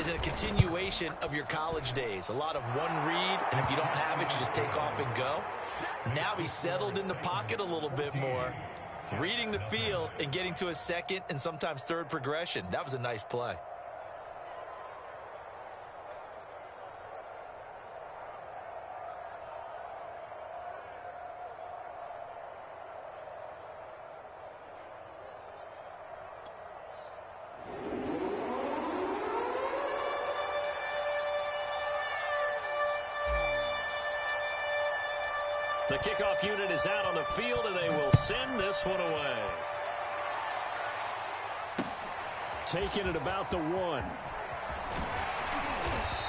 is a continuation of your college days. A lot of one read, and if you don't have it, you just take off and go. Now he's settled in the pocket a little bit more, reading the field and getting to a second and sometimes third progression. That was a nice play. The kickoff unit is out on the field, and they will send this one away. Taking it about the 1.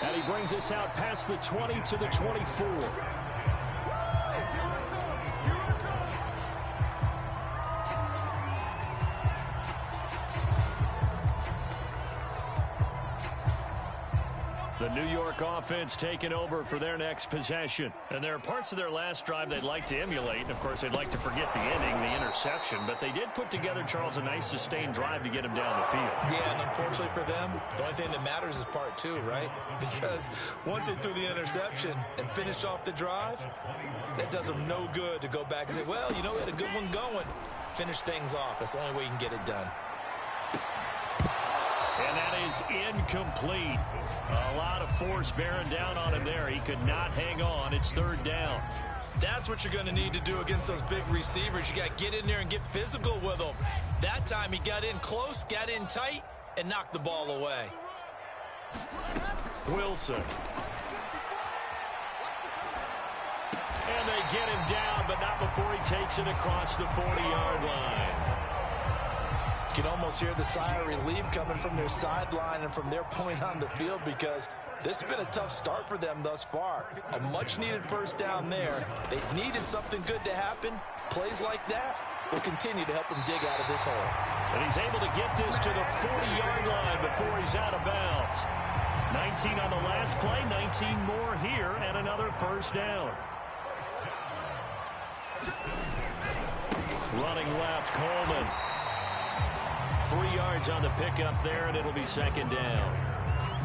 And he brings us out past the 20 to the 24. The New York offense taking over for their next possession. And there are parts of their last drive they'd like to emulate. And, of course, they'd like to forget the ending, the interception. But they did put together, Charles, a nice sustained drive to get him down the field. Yeah, and unfortunately for them, the only thing that matters is part 2, right? Because once they threw the interception and finished off the drive, that does them no good to go back and say, well, you know, we had a good one going. Finish things off. That's the only way you can get it done. And that is incomplete. A lot of force bearing down on him there. He could not hang on. It's 3rd down. That's what you're going to need to do against those big receivers. You got to get in there and get physical with them. That time he got in close, got in tight, and knocked the ball away. Wilson. And they get him down, but not before he takes it across the 40-yard line. You can almost hear the sigh of relief coming from their sideline and from their point on the field, because this has been a tough start for them thus far. A much-needed first down there. They needed something good to happen. Plays like that will continue to help them dig out of this hole. And he's able to get this to the 40-yard line before he's out of bounds. 19 on the last play, 19 more here, and another first down. Running left, Coleman. 3 yards on the pickup there, and it'll be 2nd down.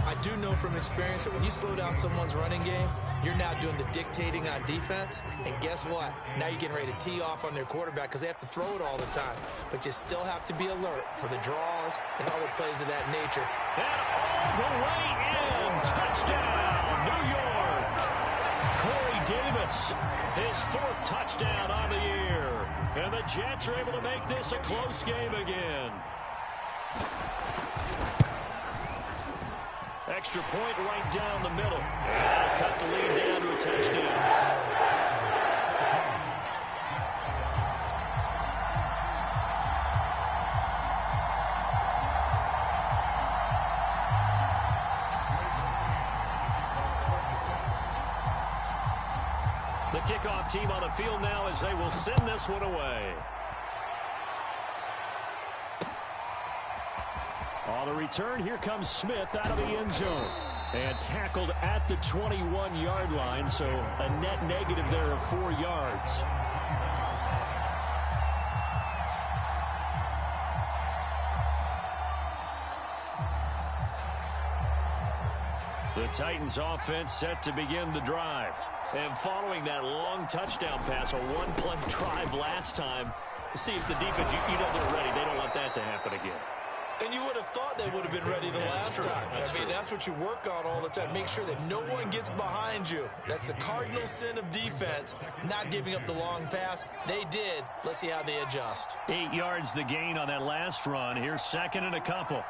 I do know from experience that when you slow down someone's running game, you're now doing the dictating on defense. And guess what? Now you're getting ready to tee off on their quarterback because they have to throw it all the time. But you still have to be alert for the draws and other plays of that nature. And all the way in. Touchdown, New York. Corey Davis, his 4th touchdown on the year. And the Jets are able to make this a close game again. Extra point right down the middle. And cut the lead down to a touchdown. The kickoff team on the field now as they will send this one away. On the return, here comes Smith out of the end zone. And tackled at the 21-yard line, so a net negative there of 4 yards. The Titans offense set to begin the drive. And following that long touchdown pass, a one-play drive last time, see if the defense, you know they're ready. They don't want that to happen again. And you would have thought they would have been ready the last time. I mean, that's what you work on all the time. Make sure that no one gets behind you. That's the cardinal sin of defense, not giving up the long pass. They did. Let's see how they adjust. 8 yards the gain on that last run. Here's 2nd and a couple.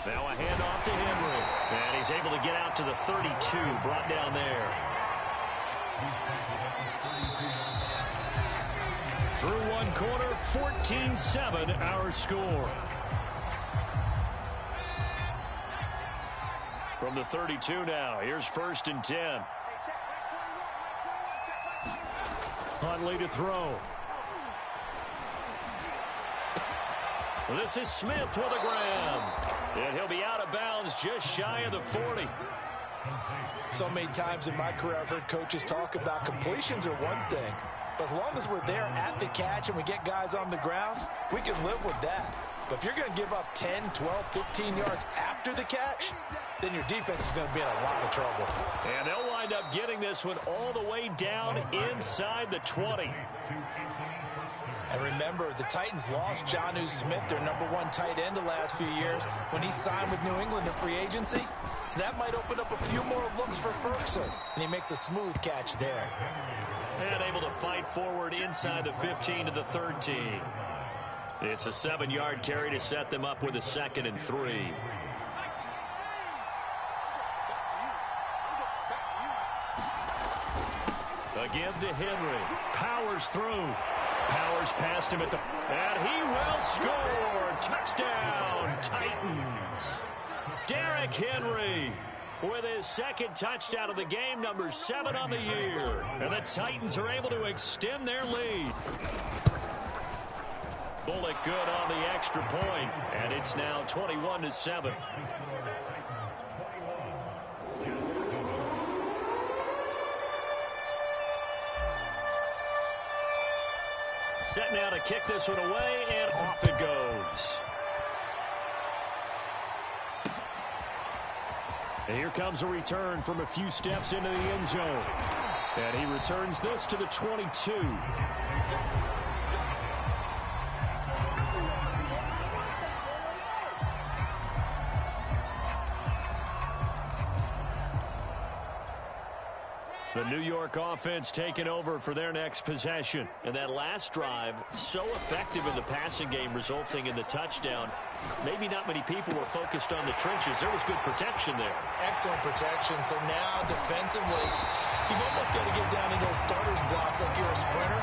Now a handoff to Henry. And he's able to get out to the 32, brought down there. Through one quarter, 14-7 our score. From the 32 now, here's 1st and 10. Huntley to throw. This is Smith with a grab. And he'll be out of bounds just shy of the 40. So many times in my career I've heard coaches talk about completions are one thing. But as long as we're there at the catch and we get guys on the ground, we can live with that. But if you're going to give up 10, 12, 15 yards after the catch, then your defense is going to be in a lot of trouble. And they'll wind up getting this one all the way down inside the 20. And remember, the Titans lost Jonnu Smith, their #1 tight end the last few years, when he signed with New England in free agency. So that might open up a few more looks for Ferguson. And he makes a smooth catch there. And able to fight forward inside the 15 to the 13. It's a 7-yard carry to set them up with a 2nd and 3. Again to Henry. Powers through. Powers past him at the... And he will score! Touchdown, Titans! Derrick Henry with his 2nd touchdown of the game, number 7 on the year. And the Titans are able to extend their lead. Bullock good on the extra point, and it's now 21-7. Set now to kick this one away, and off it goes. And here comes a return from a few steps into the end zone. And he returns this to the 22. The New York offense taking over for their next possession. And that last drive, so effective in the passing game, resulting in the touchdown. Maybe not many people were focused on the trenches. There was good protection there. Excellent protection. So now defensively, you've almost got to get down into those starters blocks like you're a sprinter.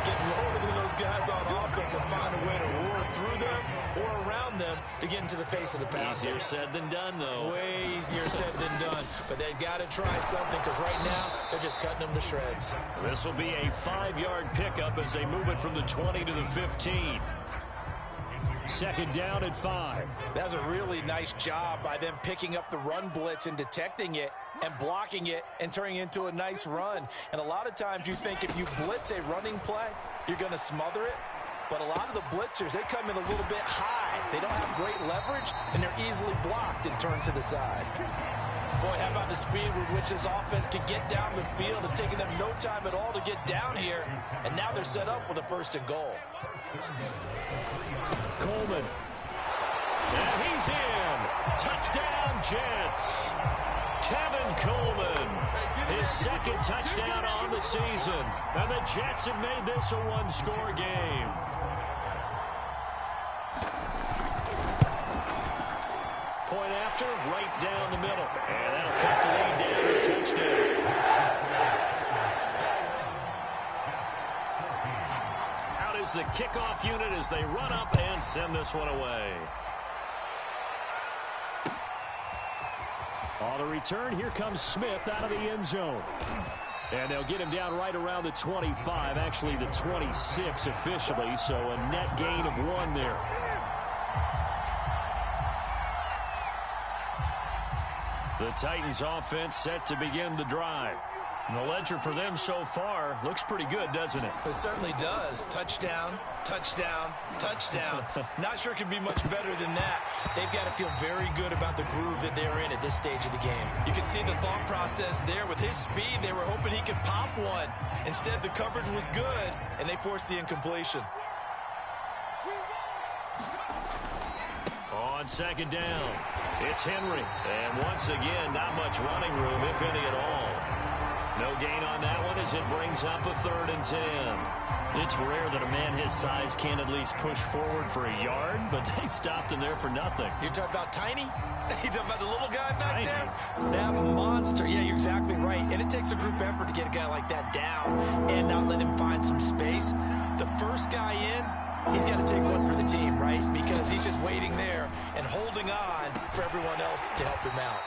Get lower than those guys on offense and find a way to roar through them or around them to get into the face of the passer. Easier said than done, though. Way easier said than done. But they've got to try something because right now they're just cutting them to shreds. This will be a 5-yard pickup as they move it from the 20 to the 15. 2nd down at 5. That was a really nice job by them picking up the run blitz and detecting it and blocking it and turning it into a nice run. And a lot of times you think if you blitz a running play, you're going to smother it. But a lot of the blitzers, they come in a little bit high. They don't have great leverage, and they're easily blocked and turned to the side. Boy, how about the speed with which this offense can get down the field? It's taken them no time at all to get down here, and now they're set up with a 1st and goal. Coleman. And he's in. Touchdown, Jets. Tevin Coleman. His 2nd touchdown on the season. And the Jets have made this a 1-score game. Point after, right down the middle. And that'll cut the lead down to a touchdown. Out is the kickoff unit as they run up and send this one away. On the return, here comes Smith out of the end zone. And they'll get him down right around the 25, actually the 26 officially, so a net gain of 1 there. The Titans offense set to begin the drive. And the ledger for them so far looks pretty good, doesn't it? It certainly does. Touchdown, touchdown, touchdown. Not sure it could be much better than that. They've got to feel very good about the groove that they're in at this stage of the game. You can see the thought process there. With his speed, they were hoping he could pop one. Instead, the coverage was good, and they forced the incompletion. On 2nd down, it's Henry. And once again, not much running room, if any at all. No gain on that one as it brings up a 3rd and 10. It's rare that a man his size can't at least push forward for a yard, but they stopped him there for nothing. You're talking about Tiny? You're talking about the little guy back there? That monster. Yeah, you're exactly right. And it takes a group effort to get a guy like that down and not let him find some space. The first guy in, he's got to take one for the team, right? Because he's just waiting there and holding on for everyone else to help him out.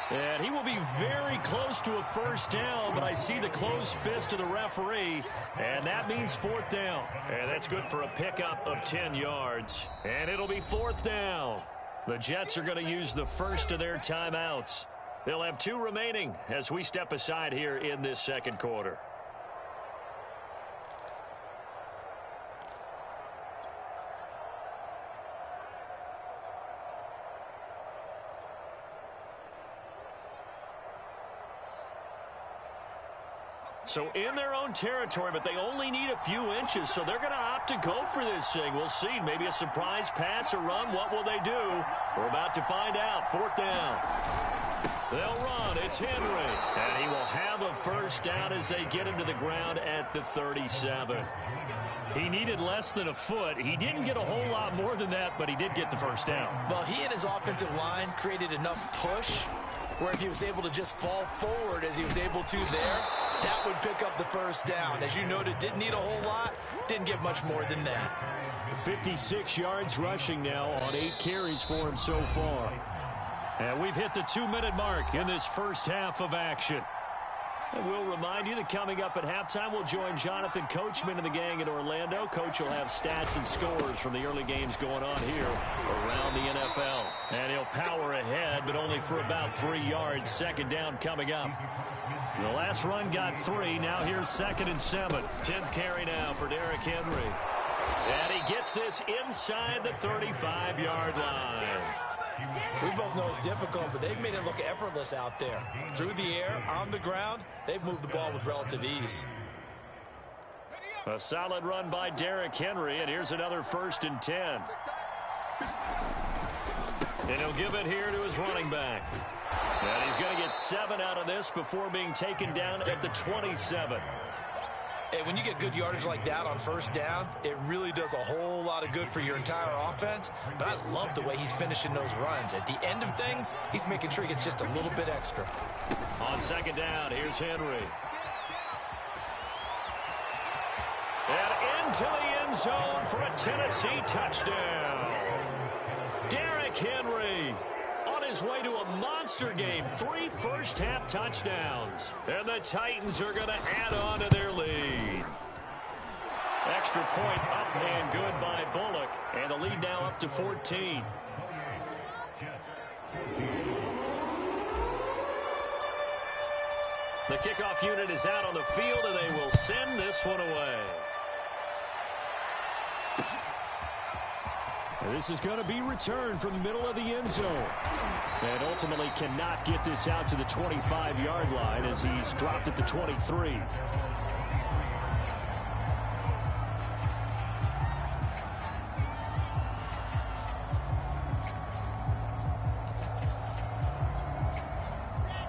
And he will be very close to a 1st down, but I see the closed fist of the referee, and that means 4th down. And that's good for a pickup of 10 yards. And it'll be 4th down. The Jets are going to use the first of their timeouts. They'll have 2 remaining as we step aside here in this 2nd quarter. So in their own territory, but they only need a few inches, so they're going to opt to go for this thing. We'll see. Maybe a surprise pass or run. What will they do? We're about to find out. Fourth down. They'll run. It's Henry. And he will have a first down as they get him to the ground at the 37. He needed less than a foot. He didn't get a whole lot more than that, but he did get the first down. Well, he and his offensive line created enough push where if he was able to just fall forward as he was able to there, that would pick up the first down. As you noted, didn't need a whole lot, didn't get much more than that. 56 yards rushing now on 8 carries for him so far. And we've hit the 2-minute mark in this first half of action. And we'll remind you that coming up at halftime, we'll join Jonathan Coachman and the gang in Orlando. Coach will have stats and scores from the early games going on here around the NFL. And he'll power ahead, but only for about 3 yards. Second down coming up. The last run got 3. Now here's 2nd and 7. 10th carry now for Derrick Henry. And he gets this inside the 35-yard line. We both know it's difficult, but they've made it look effortless out there. Through the air, on the ground, they've moved the ball with relative ease. A solid run by Derrick Henry, and here's another 1st and 10. And he'll give it here to his running back. And he's going to get 7 out of this before being taken down at the 27. Hey, when you get good yardage like that on first down, it really does a whole lot of good for your entire offense. But I love the way he's finishing those runs. At the end of things, he's making sure he gets just a little bit extra. On 2nd down, here's Henry. And into the end zone for a Tennessee touchdown. Derrick Henry on his way to a monster game. 3 first-half touchdowns. And the Titans are going to add on to their lead. Extra point up and good by Bullock. And the lead now up to 14. The kickoff unit is out on the field, and they will send this one away. This is going to be returned from the middle of the end zone. And ultimately cannot get this out to the 25-yard line as he's dropped at the 23.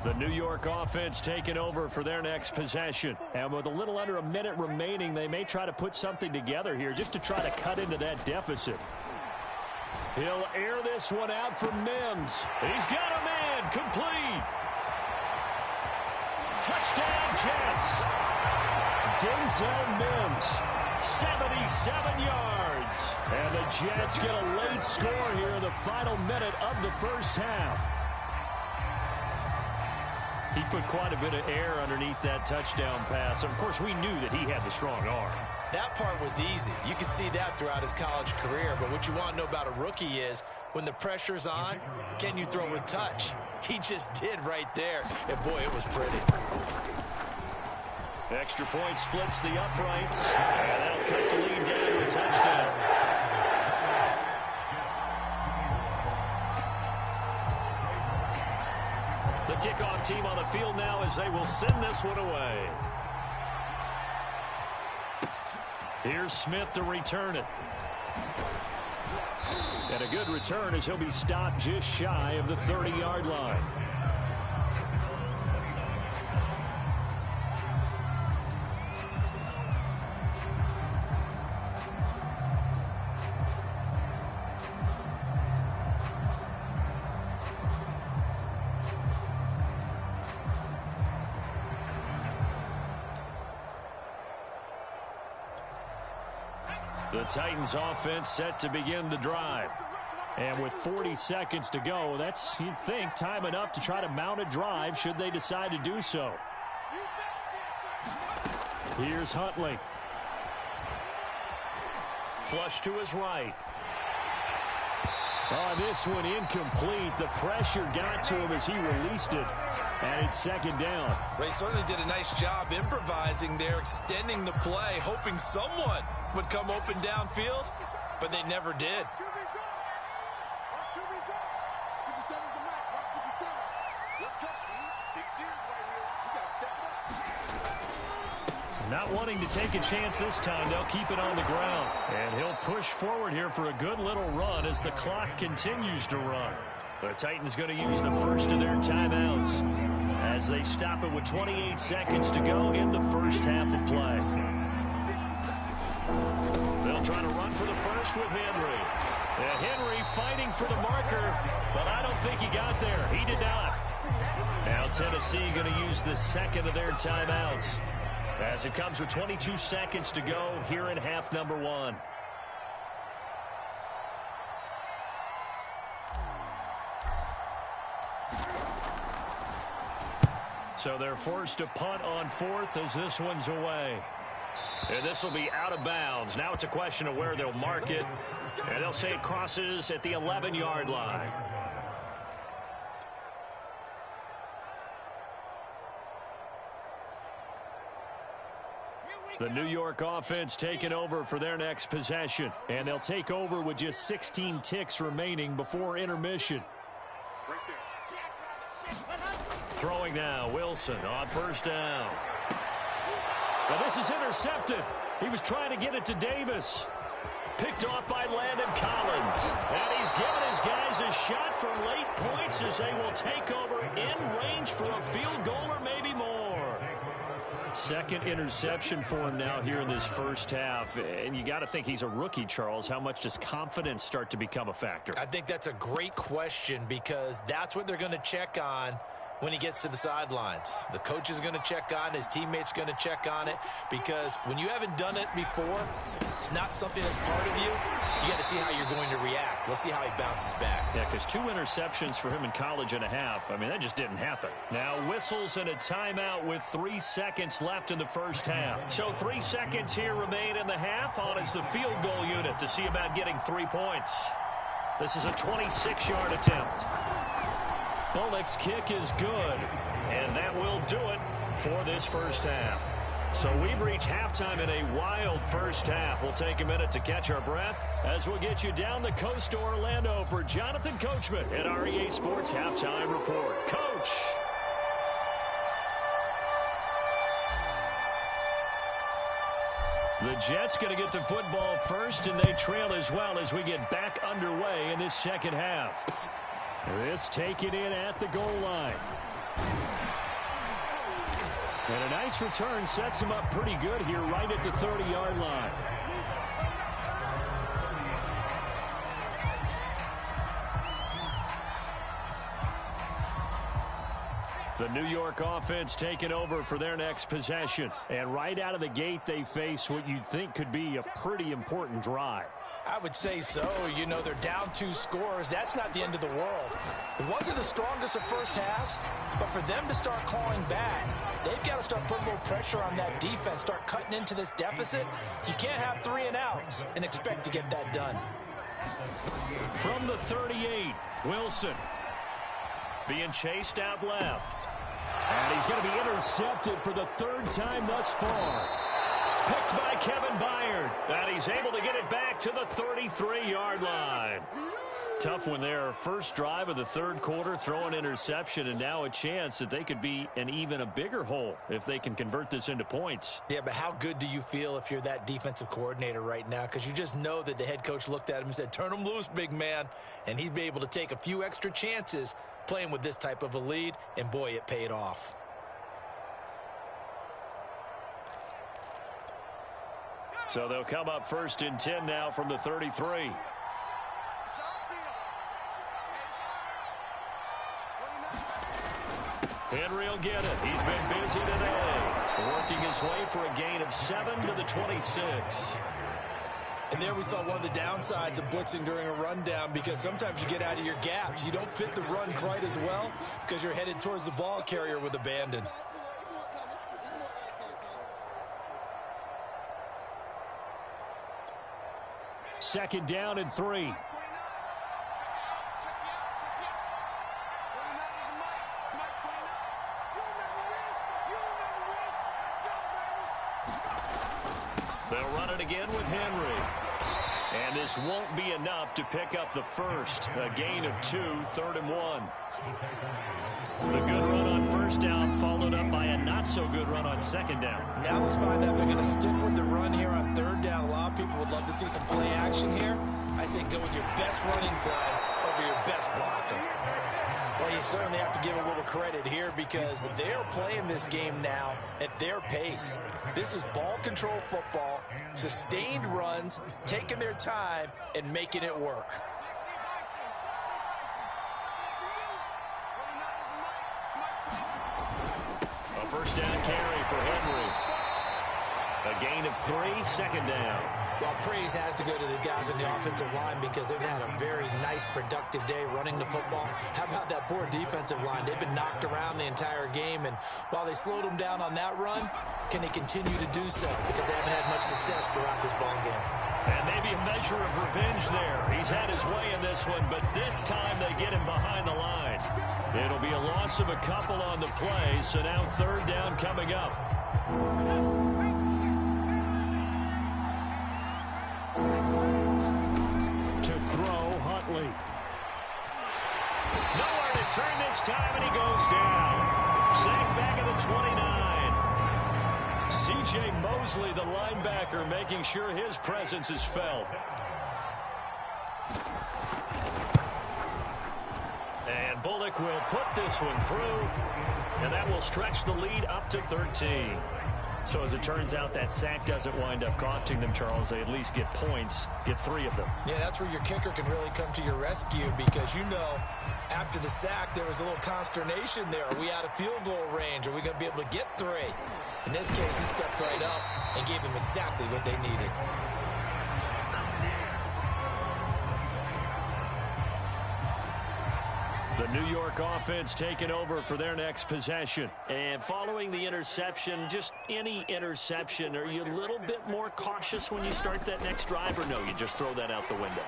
The New York offense taking over for their next possession. And with a little under a minute remaining, they may try to put something together here just to try to cut into that deficit. He'll air this one out for Mims. He's got a man complete. Touchdown Jets. Denzel Mims, 77 yards. And the Jets get a late score here in the final minute of the first half. He put quite a bit of air underneath that touchdown pass. Of course, we knew that he had the strong arm. That part was easy. You could see that throughout his college career. But what you want to know about a rookie is when the pressure's on, can you throw with touch? He just did right there. And, boy, it was pretty. Extra point splits the uprights. And that'll cut the lead down to a touchdown. The kickoff team on the field now as they will send this one away. Here's Smith to return it. And a good return as he'll be stopped just shy of the 30-yard line. The Titans offense set to begin the drive. And with 40 seconds to go, that's, you'd think, time enough to try to mount a drive should they decide to do so. Here's Huntley. Flush to his right. Oh, this one incomplete. The pressure got to him as he released it. And it's 2nd down. Ray certainly did a nice job improvising there, extending the play, hoping someone would come open downfield, but they never did. Not wanting to take a chance this time, they'll keep it on the ground. And he'll push forward here for a good little run as the clock continues to run. The Titans going to use the first of their timeouts as they stop it with 28 seconds to go in the first half of play. They'll try to run for the first with Henry. And Henry fighting for the marker, but I don't think he got there. He did not. Now Tennessee going to use the second of their timeouts as it comes with 22 seconds to go here in half number one. So they're forced to punt on fourth as this one's away. And this will be out of bounds. Now it's a question of where they'll mark it. And they'll say it crosses at the 11-yard line. The New York offense taking over for their next possession. And they'll take over with just 16 ticks remaining before intermission. Throwing now, Wilson on first down. Now this is intercepted. He was trying to get it to Davis. Picked off by Landon Collins. And he's given his guys a shot for late points as they will take over in range for a field goal or maybe more. Second interception for him now here in this first half. And you got to think he's a rookie, Charles. How much does confidence start to become a factor? I think that's a great question because that's what they're going to check on when he gets to the sidelines. The coach is going to check on it. His teammates are going to check on it because when you haven't done it before, it's not something that's part of you. You got to see how you're going to react. Let's see how he bounces back. Yeah, because 2 interceptions for him in college and a half. I mean, that just didn't happen. Now whistles and a timeout with 3 seconds left in the first half. So 3 seconds here remain in the half on as the field goal unit to see about getting 3 points. This is a 26-yard attempt. Bullock's kick is good, and that will do it for this first half. So we've reached halftime in a wild first half. We'll take a minute to catch our breath as we'll get you down the coast to Orlando for Jonathan Coachman at our EA Sports Halftime Report. Coach. The Jets going to get the football first, and they trail as well as we get back underway in this second half. This taken in at the goal line. And a nice return sets him up pretty good here right at the 30-yard line. The New York offense taking over for their next possession. And right out of the gate, they face what you'd think could be a pretty important drive. I would say so. You know, they're down 2 scores. That's not the end of the world. It wasn't the strongest of first halves, but for them to start clawing back, they've got to start putting a little pressure on that defense, start cutting into this deficit. You can't have 3 and outs and expect to get that done. From the 38, Wilson being chased out left. And he's going to be intercepted for the 3rd time thus far. Picked by Kevin Byard. And he's able to get it back to the 33-yard line. Tough one there. First drive of the 3rd quarter, throw an interception, and now a chance that they could be in even a bigger hole if they can convert this into points. Yeah, but how good do you feel if you're that defensive coordinator right now? Because you just know that the head coach looked at him and said, turn him loose, big man. And he'd be able to take a few extra chances playing with this type of a lead, and boy, it paid off. So they'll come up 1st and 10 now from the 33. Henry will get it. He's been busy today, working his way for a gain of 7 to the 26. And there we saw one of the downsides of blitzing during a rundown, because sometimes you get out of your gaps. You don't fit the run quite as well because you're headed towards the ball carrier with abandon. Second down and 3. They'll run it again with Henry. And this won't be enough to pick up the first. A gain of 2, 3rd and 1. The good run on first down followed up by a not-so-good run on second down. Now let's find out if they're going to stick with the run here on 3rd down. A lot of people would love to see some play action here. I say go with your best running play over your best blocker. Well, you certainly have to give a little credit here because they're playing this game now at their pace. This is ball control football, sustained runs, taking their time, and making it work. A first down carry for Henry. A gain of 3, 2nd down. Well, praise has to go to the guys on the offensive line because they've had a very nice, productive day running the football. How about that poor defensive line? They've been knocked around the entire game, and while they slowed them down on that run, can they continue to do so? Because they haven't had much success throughout this ball game. And maybe a measure of revenge there. He's had his way in this one, but this time they get him behind the line. It'll be a loss of a couple on the play, so now 3rd down coming up. To throw, Huntley. Nowhere to turn this time, and he goes down. Sacked back at the 29. C.J. Mosley, the linebacker, making sure his presence is felt. And Bullock will put this one through, and that will stretch the lead up to 13. So as it turns out, that sack doesn't wind up costing them, Charles. They at least get points, get 3 of them. Yeah, that's where your kicker can really come to your rescue because, you know, after the sack, there was a little consternation there. Are we out of field goal range? Are we going to be able to get 3? In this case, he stepped right up and gave them exactly what they needed. The New York offense taking over for their next possession. And following the interception, just any interception, are you a little bit more cautious when you start that next drive, or no, you just throw that out the window?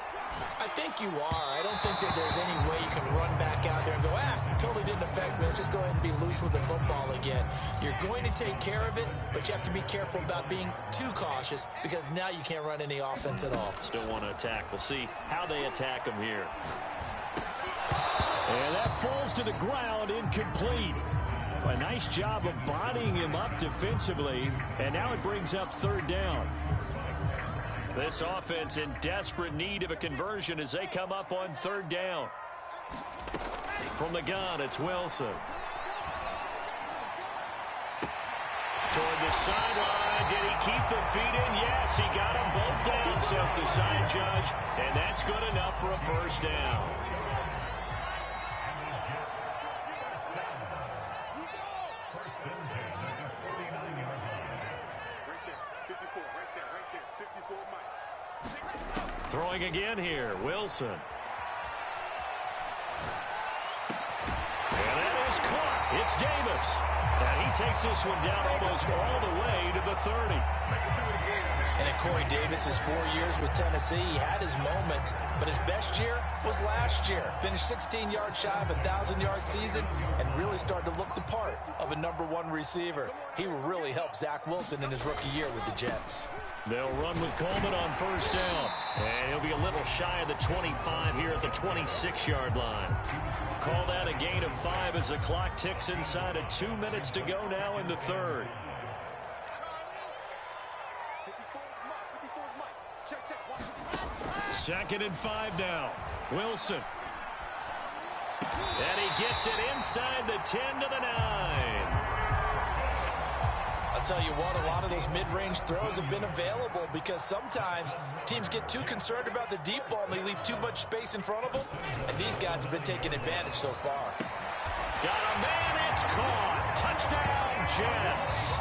I think you are. I don't think that there's any way you can run back out there and go, totally didn't affect me. Let's just go ahead and be loose with the football again. You're going to take care of it, but you have to be careful about being too cautious because now you can't run any offense at all. Still want to attack. We'll see how they attack them here. And that falls to the ground, incomplete. A nice job of bodying him up defensively, and now it brings up 3rd down. This offense in desperate need of a conversion as they come up on 3rd down. From the gun, it's Wilson. Toward the sideline. Did he keep the feet in? Yes, he got them both down, says the side judge, and that's good enough for a first down. Throwing again here, Wilson. And that is caught. It's Davis. And he takes this one down almost all the way to the 30. And in Corey Davis's 4 years with Tennessee, he had his moments, but his best year was last year. Finished 16 yards shy of a 1,000-yard season and really started to look the part of a #1 receiver. He will really help Zach Wilson in his rookie year with the Jets. They'll run with Coleman on first down. And he'll be a little shy of the 25 here at the 26-yard line. Called out a gain of 5 as the clock ticks inside of 2 minutes to go now in the 3rd. Second and 5 now. Wilson. And he gets it inside the 10 to the 9. I'll tell you what, a lot of those mid-range throws have been available because sometimes teams get too concerned about the deep ball and they leave too much space in front of them. And these guys have been taking advantage so far. Got a man, it's caught. Touchdown, Jets.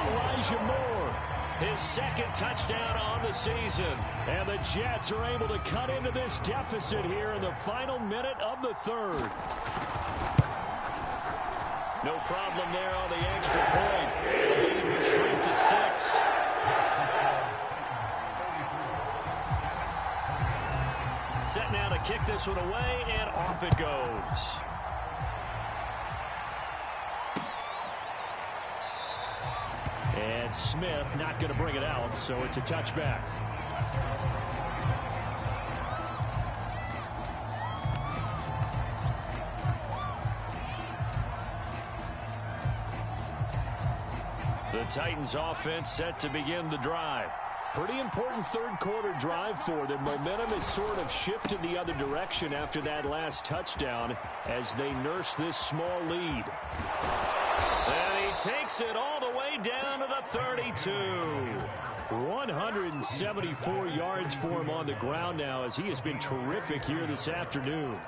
Elijah Moore, his 2nd touchdown on the season. And the Jets are able to cut into this deficit here in the final minute of the 3rd. No problem there on the extra point. The lead will shrink to 6. Set now to kick this one away, and off it goes. And Smith not going to bring it out, so it's a touchback. The Titans offense set to begin the drive. Pretty important third quarter drive for them. Momentum has sort of shifted the other direction after that last touchdown as they nurse this small lead. And he takes it all the way down to the 32. 174 yards for him on the ground now as he has been terrific here this afternoon.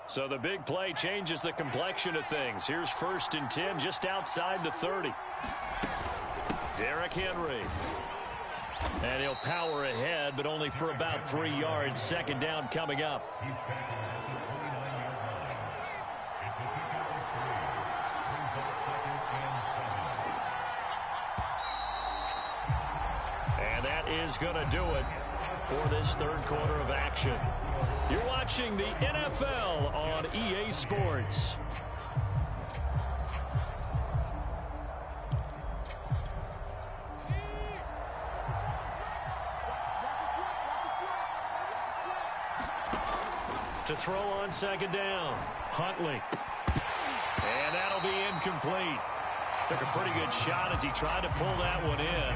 So the big play changes the complexion of things. Here's 1st and 10 just outside the 30. Derrick Henry. And he'll power ahead, but only for about 3 yards. 2nd down coming up. And that is going to do it for this third quarter of action. You're watching the NFL on EA Sports. To throw on 2nd down, Huntley. And that'll be incomplete. Took a pretty good shot as he tried to pull that one in.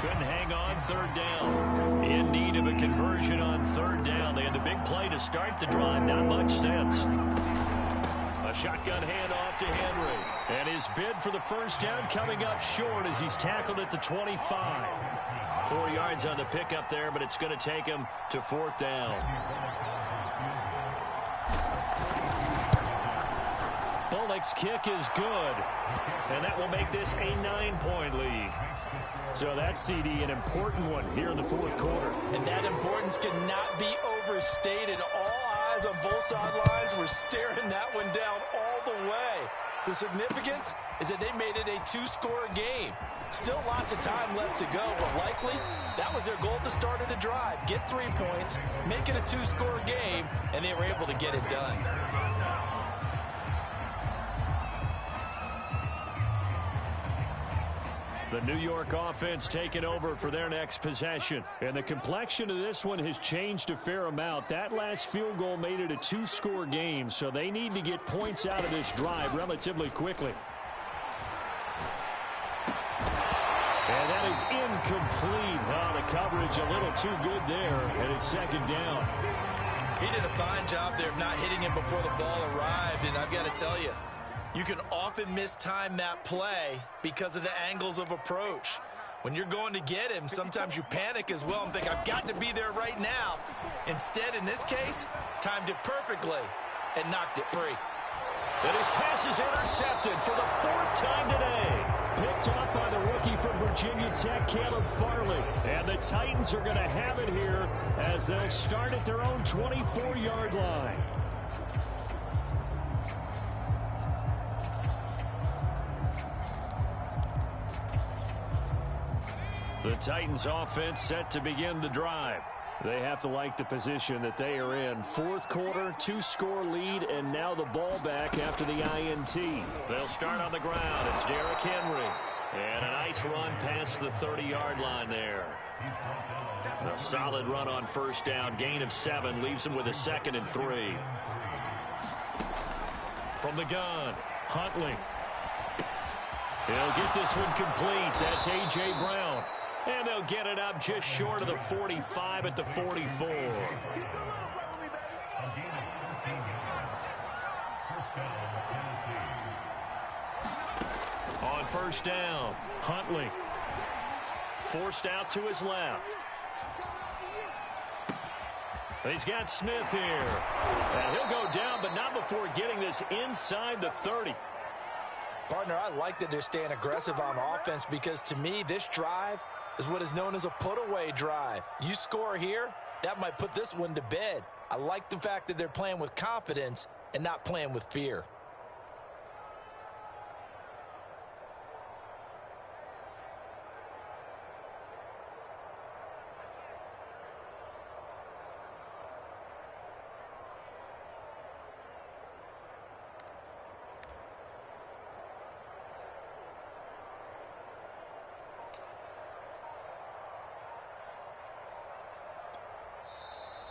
Couldn't hang on 3rd down. In need of a conversion on 3rd down. They had the big play to start the drive. Not much sense. A shotgun handoff to Henry. And his bid for the 1st down coming up short as he's tackled at the 25. 4 yards on the pickup there, but it's going to take him to 4th down. Bullock's kick is good, and that will make this a 9-point lead. So that CD, an important one here in the 4th quarter. And that importance cannot be overstated. All eyes on both sidelines were staring that one down all the way. The significance is that they made it a 2-score game. Still lots of time left to go, but likely that was their goal at the start of the drive. Get 3 points, make it a 2-score game, and they were able to get it done. The New York offense taking over for their next possession. And the complexion of this one has changed a fair amount. That last field goal made it a 2-score game, so they need to get points out of this drive relatively quickly. And that is incomplete. Wow, the coverage a little too good there, and it's 2nd down. He did a fine job there of not hitting him before the ball arrived, and I've got to tell you, you can often mistime that play because of the angles of approach. When you're going to get him, sometimes you panic as well and think, I've got to be there right now. Instead, in this case, timed it perfectly and knocked it free. And his pass is intercepted for the 4th time today. Picked up by the rookie from Virginia Tech, Caleb Farley. And the Titans are going to have it here as they'll start at their own 24-yard line. The Titans offense set to begin the drive. They have to like the position that they are in. 4th quarter, 2-score lead, and now the ball back after the INT. They'll start on the ground. It's Derrick Henry. And a nice run past the 30-yard line there. A solid run on 1st down. Gain of 7 leaves him with a 2nd and 3. From the gun, Huntley. He'll get this one complete. That's A.J. Brown. And they'll get it up just short of the 45 at the 44. On 1st down, Huntley. Forced out to his left. He's got Smith here. And he'll go down, but not before getting this inside the 30. Partner, I like that they're staying aggressive on offense because to me, this drive is what is known as a put-away drive. You score here, that might put this one to bed. I like the fact that they're playing with confidence and not playing with fear.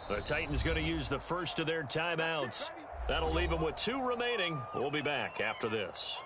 The Titans going to use the first of their timeouts. That'll leave them with 2 remaining. We'll be back after this.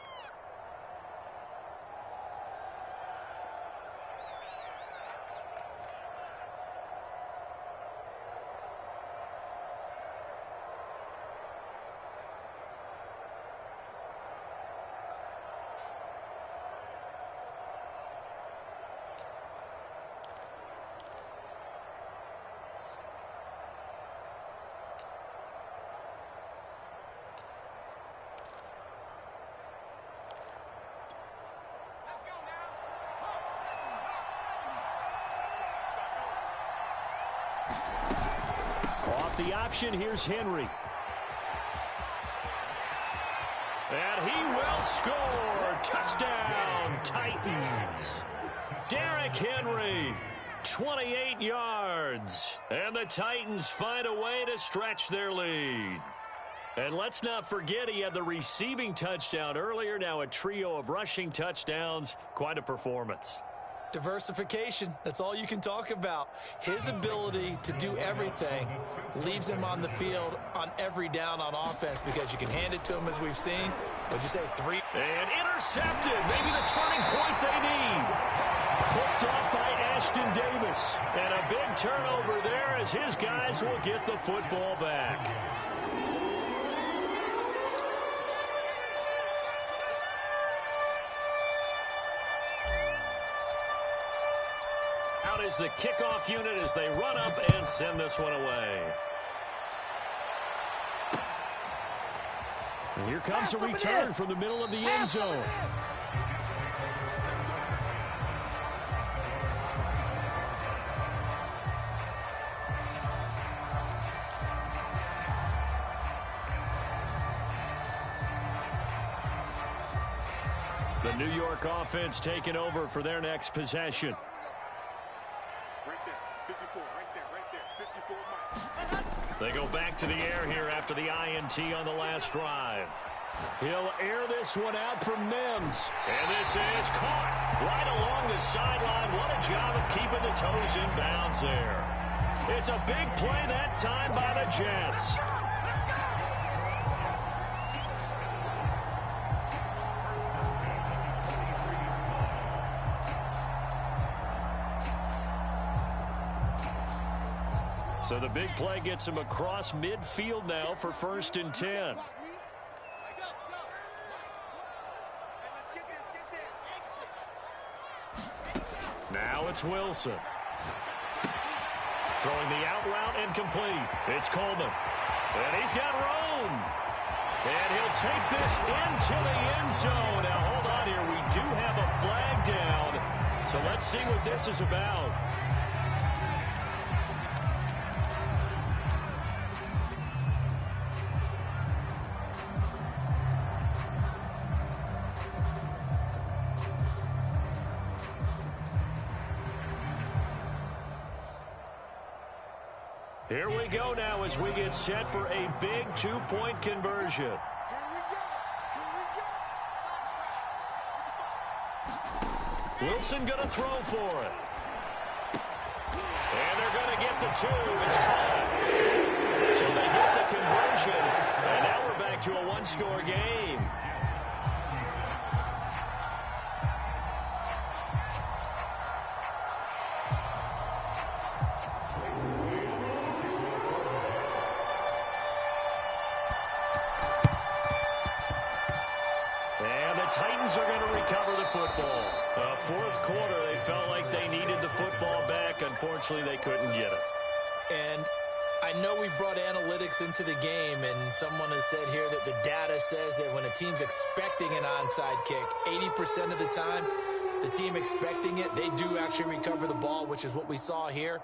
Off the option, here's Henry. And he will score. Touchdown, Titans. Derrick Henry, 28 yards. And the Titans find a way to stretch their lead. And let's not forget he had the receiving touchdown earlier. Now a trio of rushing touchdowns. Quite a performance. Diversification, that's all you can talk about. His ability to do everything leaves him on the field on every down on offense because you can hand it to him as we've seen. What'd you say, 3? And intercepted, maybe the turning point they need. Picked up by Ashton Davis. And a big turnover there as his guys will get the football back. Out is the kickoff unit as they run up and send this one away. And here comes a return from the middle of the end zone. The New York offense taking over for their next possession. They go back to the air here after the INT on the last drive. He'll air this one out from Mims. And this is caught right along the sideline. What a job of keeping the toes in bounds there. It's a big play that time by the Jets. So the big play gets him across midfield now for 1st and 10. Now it's Wilson. Throwing the out route incomplete. It's Coleman. And he's got room. And he'll take this into the end zone. Now hold on here. We do have a flag down. So let's see what this is about. Here we go now as we get set for a big 2-point conversion. Wilson going to throw for it. And they're going to get the 2. It's caught. So they get the conversion. And now we're back to a 1-score game. Titans are going to recover the football. Fourth quarter, they felt like they needed the football back. Unfortunately, they couldn't get it. And I know we brought analytics into the game, and someone has said here that the data says that when a team's expecting an onside kick, 80% of the time, the team expecting it, they do actually recover the ball, which is what we saw here.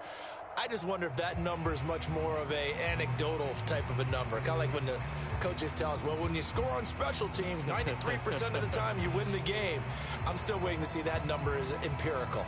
I just wonder if that number is much more of a anecdotal type of a number. Kind of like when the coaches tell us, well, when you score on special teams, 93% of the time you win the game. I'm still waiting to see that number is empirical.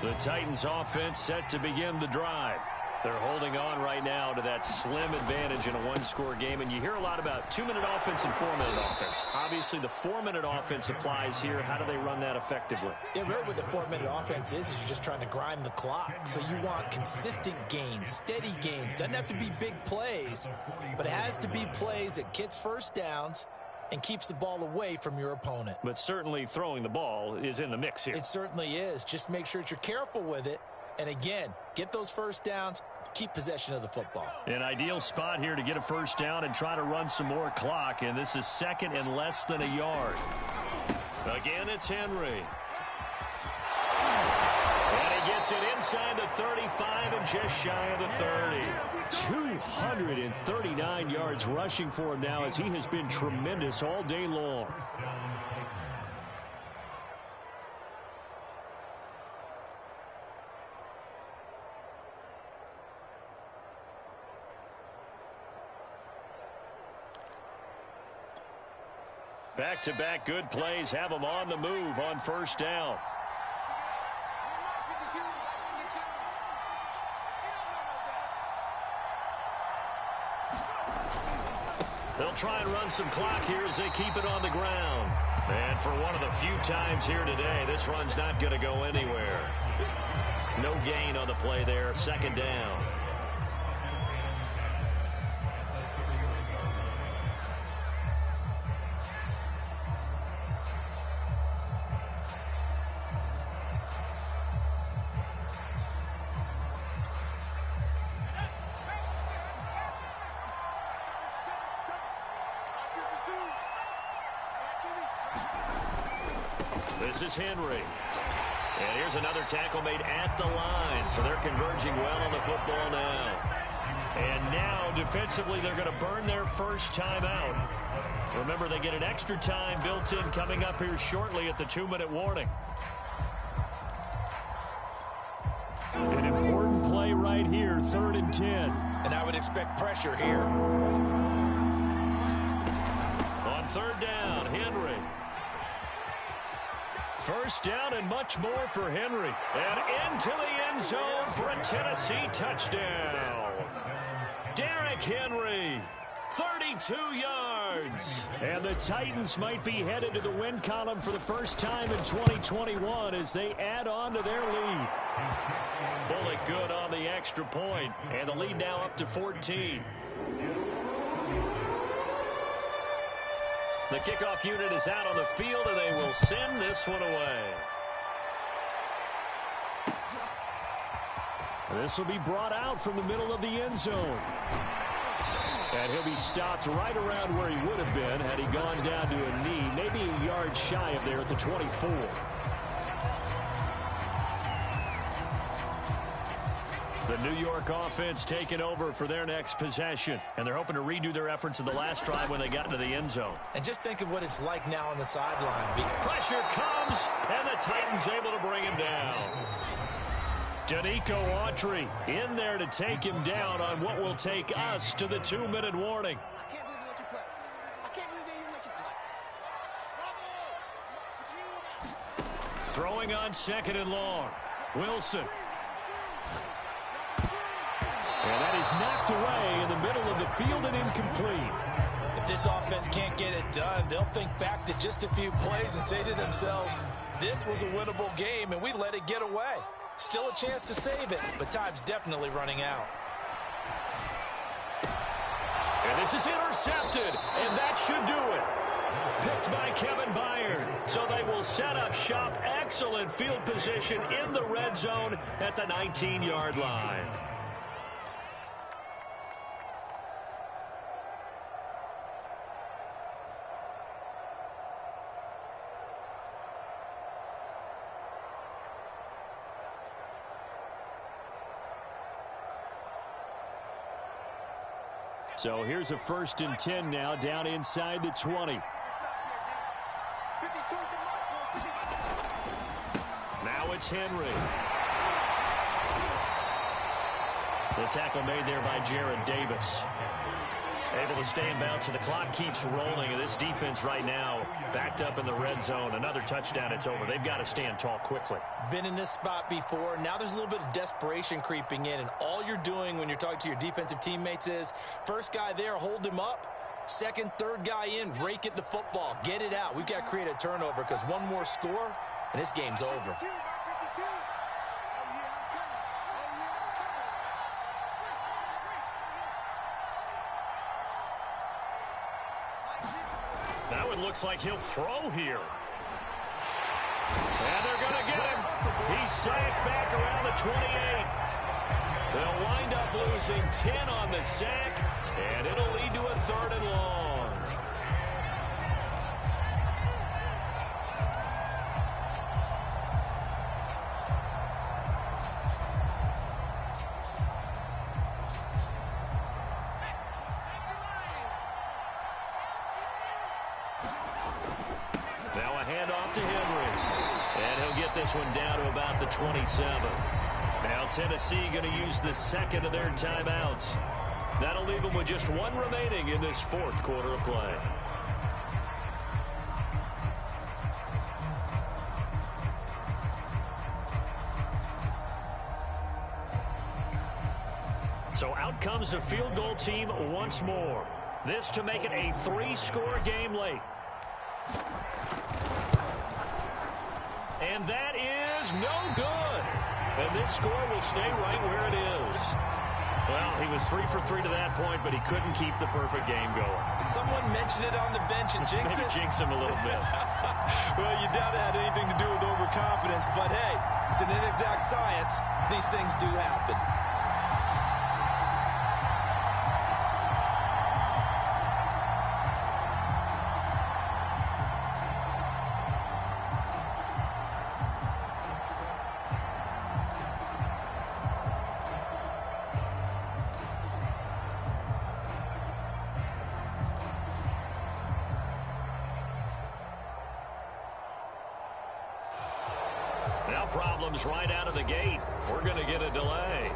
The Titans offense set to begin the drive. They're holding on right now to that slim advantage in a one-score game, and you hear a lot about 2-minute offense and 4-minute offense. Obviously, the 4-minute offense applies here. How do they run that effectively? Yeah, really what the 4-minute offense is you're just trying to grind the clock. So you want consistent gains, steady gains. Doesn't have to be big plays, but it has to be plays that gets first downs and keeps the ball away from your opponent. But certainly throwing the ball is in the mix here. It certainly is. Just make sure that you're careful with it. And again, get those first downs, keep possession of the football. An ideal spot here to get a first down and try to run some more clock. And this is second and less than a yard. Again, it's Henry. And he gets it inside the 35 and just shy of the 30. 239 yards rushing for him now as he has been tremendous all day long. Back-to-back good plays have them on the move on first down. They'll try and run some clock here as they keep it on the ground. And for one of the few times here today, this run's not going to go anywhere. No gain on the play there, second down. This is Henry. And here's another tackle made at the line. So they're converging well on the football now. And now, defensively, they're going to burn their first time out. Remember, they get an extra time built in coming up here shortly at the 2-minute warning. An important play right here, 3rd and 10. And I would expect pressure here. On 3rd down, Henry. First down and much more for Henry. And into the end zone for a Tennessee touchdown. Derrick Henry, 32 yards. And the Titans might be headed to the win column for the first time in 2021 as they add on to their lead. Bullet good on the extra point, and the lead now up to 14. The kickoff unit is out on the field, and they will send this one away. This will be brought out from the middle of the end zone. And he'll be stopped right around where he would have been had he gone down to a knee, maybe a yard shy of there at the 24. The New York offense taking over for their next possession. And they're hoping to redo their efforts in the last drive when they got into the end zone. And just think of what it's like now on the sideline. Pressure comes, and the Titans able to bring him down. Danico Autry in there to take him down on what will take us to the 2-minute warning. I can't believe they let you play. I can't believe they even let you play. Throwing on 2nd and long. Wilson. And that is knocked away in the middle of the field and incomplete. If this offense can't get it done, they'll think back to just a few plays and say to themselves, this was a winnable game and we let it get away. Still a chance to save it, but time's definitely running out. And this is intercepted, and that should do it. Picked by Kevin Byard. So they will set up shop. Excellent field position in the red zone at the 19-yard line. So here's a 1st and 10 now down inside the 20. Now it's Henry. The tackle made there by Jared Davis. Able to stay in bounds, so the clock keeps rolling. And this defense right now Backed up in the red zone. Another touchdown, it's over. They've got to stand tall quickly. Been in this spot before. Now there's a little bit of desperation creeping in, and all you're doing when you're talking to your defensive teammates is, first guy there, hold him up. Second, third guy in, rake it the football. Get it out. We've got to create a turnover because one more score, and this game's over. Now it looks like he'll throw here. And they're going to get him. He's sacked back around the 28. They'll wind up losing 10 on the sack, and it'll lead to a 3rd and long. Now a handoff to Henry. And he'll get this one down to about the 27. Now Tennessee going to use the second of their timeouts. That'll leave them with just one remaining in this 4th quarter of play. So out comes the field goal team once more. This to make it a 3-score game late. And that is no good. And this score will stay right where it is. Well, he was 3 for 3 to that point, but he couldn't keep the perfect game going. Did someone mention it on the bench and jinx Maybe it? jinx him a little bit. Well, you doubt it had anything to do with overconfidence, but hey, it's an inexact science. These things do happen. Now problems right out of the gate. We're going to get a delay.